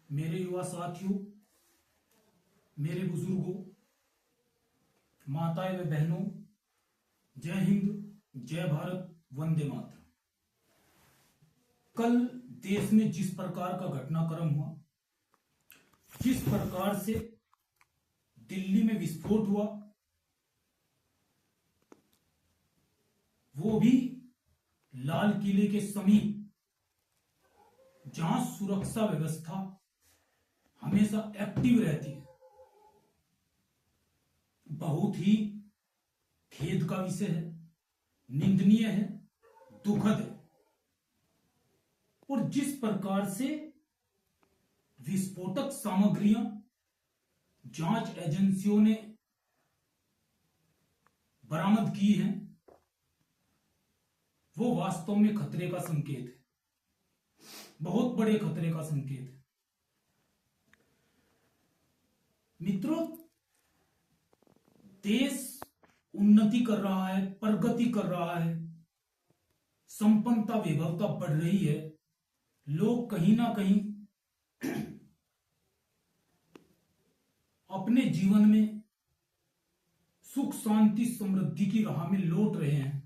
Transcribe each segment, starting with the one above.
मेरे युवा साथियों, मेरे बुजुर्गों, माताएं व बहनों, जय हिंद, जय भारत, वंदे मातरम। कल देश में जिस प्रकार का घटनाक्रम हुआ, जिस प्रकार से दिल्ली में विस्फोट हुआ, वो भी लाल किले के समीप, जहां सुरक्षा व्यवस्था हमेशा एक्टिव रहती है, बहुत ही खेद का विषय है, निंदनीय है, दुखद है। और जिस प्रकार से विस्फोटक सामग्रियां जांच एजेंसियों ने बरामद की हैं, वो वास्तव में खतरे का संकेत है, बहुत बड़े खतरे का संकेत है। मित्रों, देश उन्नति कर रहा है, प्रगति कर रहा है, संपन्नता वैभवता बढ़ रही है। लोग कहीं ना कहीं अपने जीवन में सुख शांति समृद्धि की राह में लौट रहे हैं।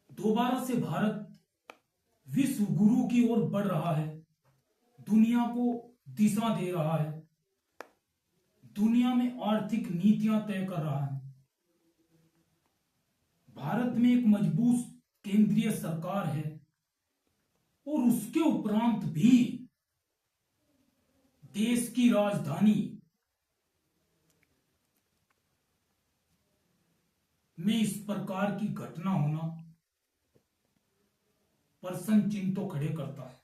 दोबारा से भारत विश्व गुरु की ओर बढ़ रहा है, दुनिया को दिशा दे रहा है, दुनिया में आर्थिक नीतियां तय कर रहा है। भारत में एक मजबूत केंद्रीय सरकार है और उसके उपरांत भी देश की राजधानी में इस प्रकार की घटना होना प्रश्न चिन्ह तो खड़े करता है।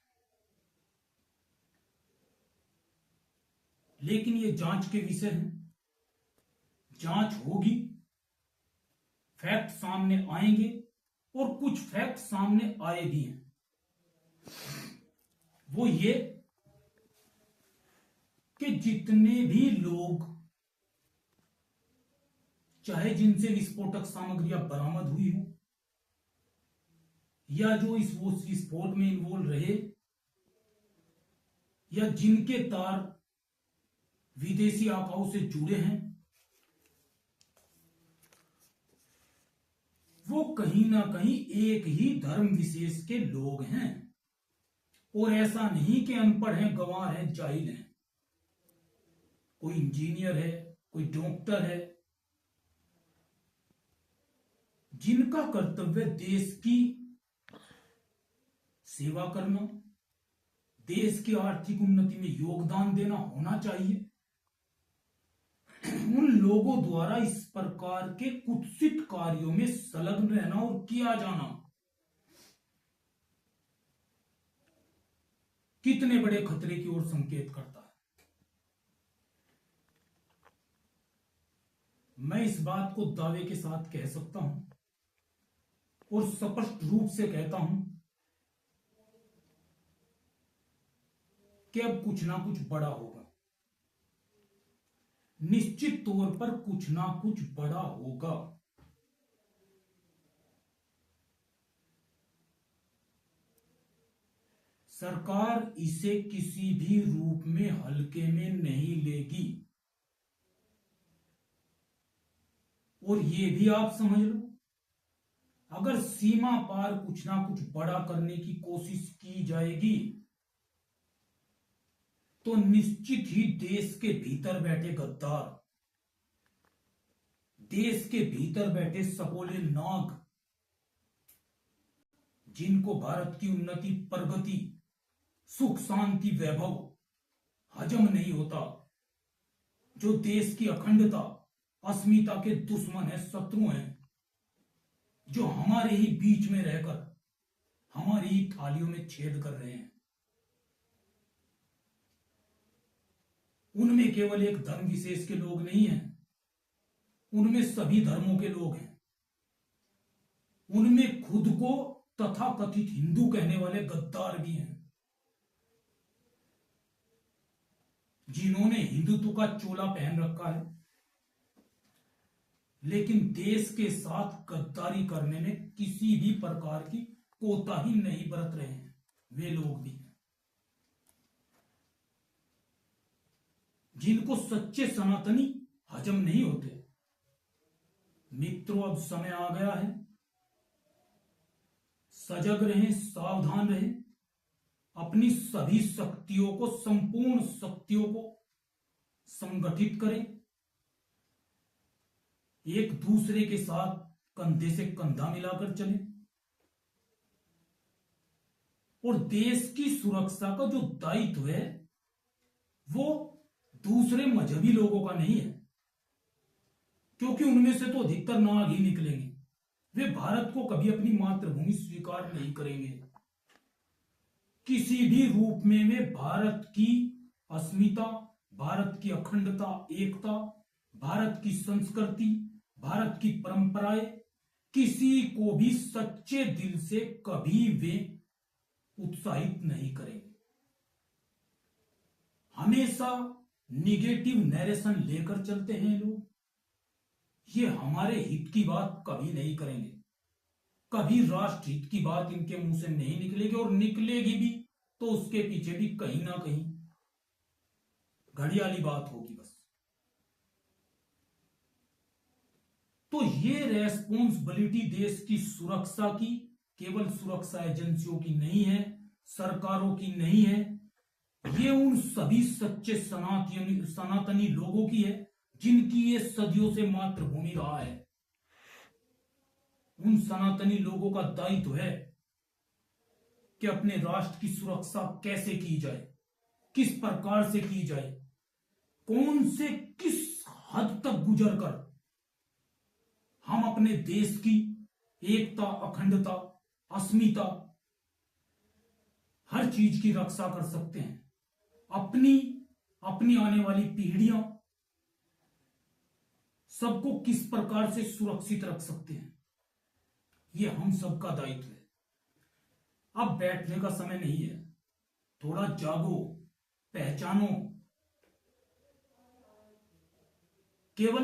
लेकिन ये जांच के विषय हैं, जांच होगी, फैक्ट सामने आएंगे और कुछ फैक्ट सामने आए भी हैं। वो ये कि जितने भी लोग, चाहे जिनसे विस्फोटक सामग्रियां बरामद हुई हो या जो इस विस्फोट में इन्वॉल्व रहे या जिनके तार विदेशी आकाओं से जुड़े हैं, वो कहीं ना कहीं एक ही धर्म विशेष के लोग हैं। और ऐसा नहीं कि अनपढ़ हैं, गंवार हैं, जाहिल हैं। कोई इंजीनियर है, कोई डॉक्टर है, जिनका कर्तव्य देश की सेवा करना, देश की आर्थिक उन्नति में योगदान देना होना चाहिए। उन लोगों द्वारा इस प्रकार के कुत्सित कार्यों में संलग्न रहना और किया जाना कितने बड़े खतरे की ओर संकेत करता है। मैं इस बात को दावे के साथ कह सकता हूं और स्पष्ट रूप से कहता हूं कि अब कुछ ना कुछ बड़ा होगा, निश्चित तौर पर कुछ ना कुछ बड़ा होगा। सरकार इसे किसी भी रूप में हल्के में नहीं लेगी। और यह भी आप समझ लो, अगर सीमा पार कुछ ना कुछ बड़ा करने की कोशिश की जाएगी तो निश्चित ही देश के भीतर बैठे गद्दार, देश के भीतर बैठे सपोले नाग, जिनको भारत की उन्नति, प्रगति, सुख शांति वैभव हजम नहीं होता, जो देश की अखंडता, अस्मिता के दुश्मन है, शत्रु हैं, जो हमारे ही बीच में रहकर हमारी ही थालियों में छेद कर रहे हैं, उनमें केवल एक धर्म विशेष के लोग नहीं हैं, उनमें सभी धर्मों के लोग हैं। उनमें खुद को तथाकथित हिंदू कहने वाले गद्दार भी हैं, जिन्होंने हिंदुत्व का चोला पहन रखा है, लेकिन देश के साथ गद्दारी करने में किसी भी प्रकार की कोताही नहीं बरत रहे हैं। वे लोग भी हैं। जिनको सच्चे सनातनी हजम नहीं होते। मित्रों, अब समय आ गया है, सजग रहें, सावधान रहें, अपनी सभी शक्तियों को, संपूर्ण शक्तियों को संगठित करें, एक दूसरे के साथ कंधे से कंधा मिलाकर चलें और देश की सुरक्षा का जो दायित्व है वो दूसरे मजहबी लोगों का नहीं है, क्योंकि उनमें से तो अधिकतर नाग ही निकलेंगे। वे भारत को कभी अपनी मातृभूमि स्वीकार नहीं करेंगे। किसी भी रूप में वे भारत की अस्मिता, भारत की अखंडता, एकता, भारत की संस्कृति, भारत की परंपराएं, किसी को भी सच्चे दिल से कभी वे उत्साहित नहीं करेंगे। हमेशा निगेटिव नैरेशन लेकर चलते हैं लोग। ये हमारे हित की बात कभी नहीं करेंगे, कभी राष्ट्र हित की बात इनके मुंह से नहीं निकलेगी, और निकलेगी भी तो उसके पीछे भी कहीं ना कहीं घड़ियाली बात होगी बस। तो ये रेस्पॉन्सिबिलिटी देश की सुरक्षा की केवल सुरक्षा एजेंसियों की नहीं है, सरकारों की नहीं है, ये उन सभी सच्चे सनातनी लोगों की है जिनकी ये सदियों से मातृभूमि रहा है। उन सनातनी लोगों का दायित्व है कि अपने राष्ट्र की सुरक्षा कैसे की जाए, किस प्रकार से की जाए, कौन से किस हद तक गुजरकर हम अपने देश की एकता, अखंडता, अस्मिता, हर चीज की रक्षा कर सकते हैं, अपनी आने वाली पीढ़ियां सबको किस प्रकार से सुरक्षित रख सकते हैं, ये हम सबका दायित्व है। अब बैठने का समय नहीं है, थोड़ा जागो, पहचानो। केवल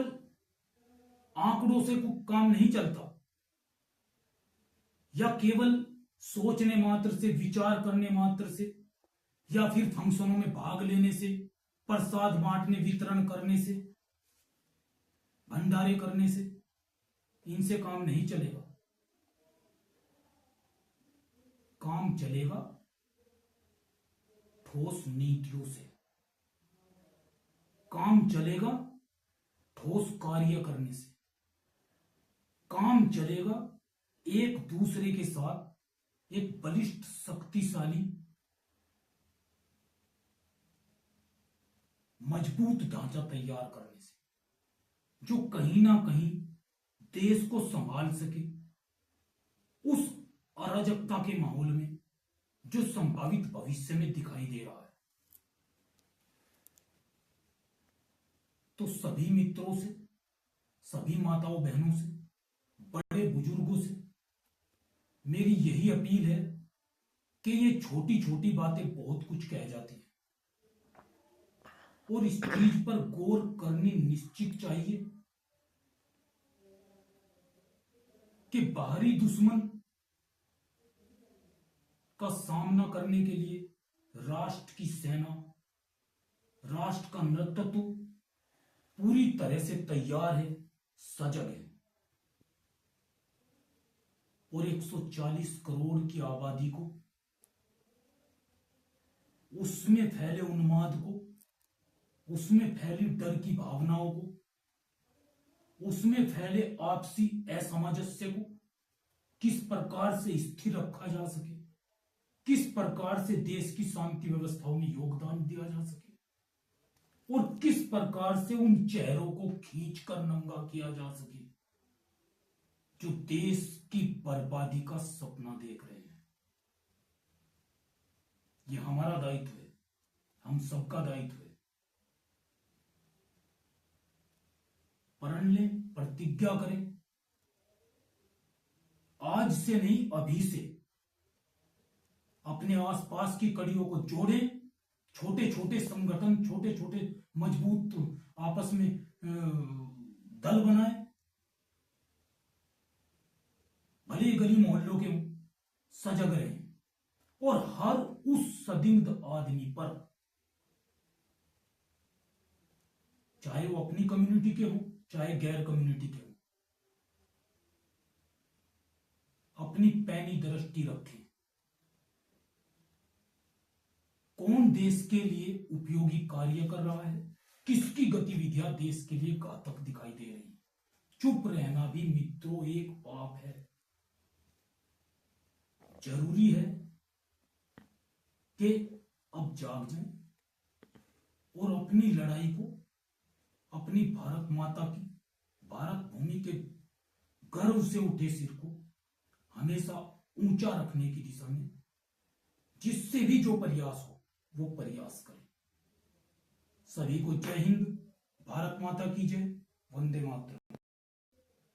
आंकड़ों से कोई काम नहीं चलता, या केवल सोचने मात्र से, विचार करने मात्र से, या फिर फंक्शनों में भाग लेने से, प्रसाद बांटने, वितरण करने से, भंडारे करने से, इनसे काम नहीं चलेगा। काम चलेगा ठोस नीतियों से, काम चलेगा ठोस कार्य करने से, काम चलेगा एक दूसरे के साथ एक बलिष्ठ, शक्तिशाली, मजबूत ढांचा तैयार करने से, जो कहीं ना कहीं देश को संभाल सके उस अराजकता के माहौल में जो संभावित भविष्य में दिखाई दे रहा है। तो सभी मित्रों से, सभी माताओं बहनों से, बड़े बुजुर्गों से मेरी यही अपील है कि ये छोटी छोटी बातें बहुत कुछ कह जाती हैं, और इस चीज पर गौर करनी निश्चित चाहिए कि बाहरी दुश्मन का सामना करने के लिए राष्ट्र की सेना, राष्ट्र का नेतृत्व पूरी तरह से तैयार है, सजग है। और 140 करोड़ की आबादी को, उसमें फैले उन्माद को, उसमें फैली डर की भावनाओं को, उसमें फैले आपसी असमंजस्य को किस प्रकार से स्थिर रखा जा सके, किस प्रकार से देश की शांति व्यवस्थाओं में योगदान दिया जा सके, और किस प्रकार से उन चेहरों को खींचकर नंगा किया जा सके जो देश की बर्बादी का सपना देख रहे हैं। यह हमारा दायित्व है, हम सबका दायित्व है। प्रण लें, प्रतिज्ञा करें, आज से नहीं अभी से अपने आसपास की कड़ियों को जोड़ें, छोटे छोटे संगठन, छोटे छोटे मजबूत आपस में दल बनाएं, भले गली मोहल्लों के सजग रहें, और हर उस संदिग्ध आदमी पर चाहे वो अपनी कम्युनिटी के हो चाहे गैर कम्युनिटी के हो, अपनी पैनी दृष्टि रखें। कौन देश के लिए उपयोगी कार्य कर रहा है, किसकी गतिविधियां देश के लिए घातक दिखाई दे रही। चुप रहना भी मित्रों एक पाप है। जरूरी है कि अब जाग जाएं और अपनी लड़ाई को, अपनी भारत माता की, भारत भूमि के गर्व से उठे सिर को हमेशा ऊंचा रखने की दिशा में जिससे भी जो प्रयास हो वो प्रयास करें। सभी को जय हिंद, भारत माता की जय, वंदे मातरम।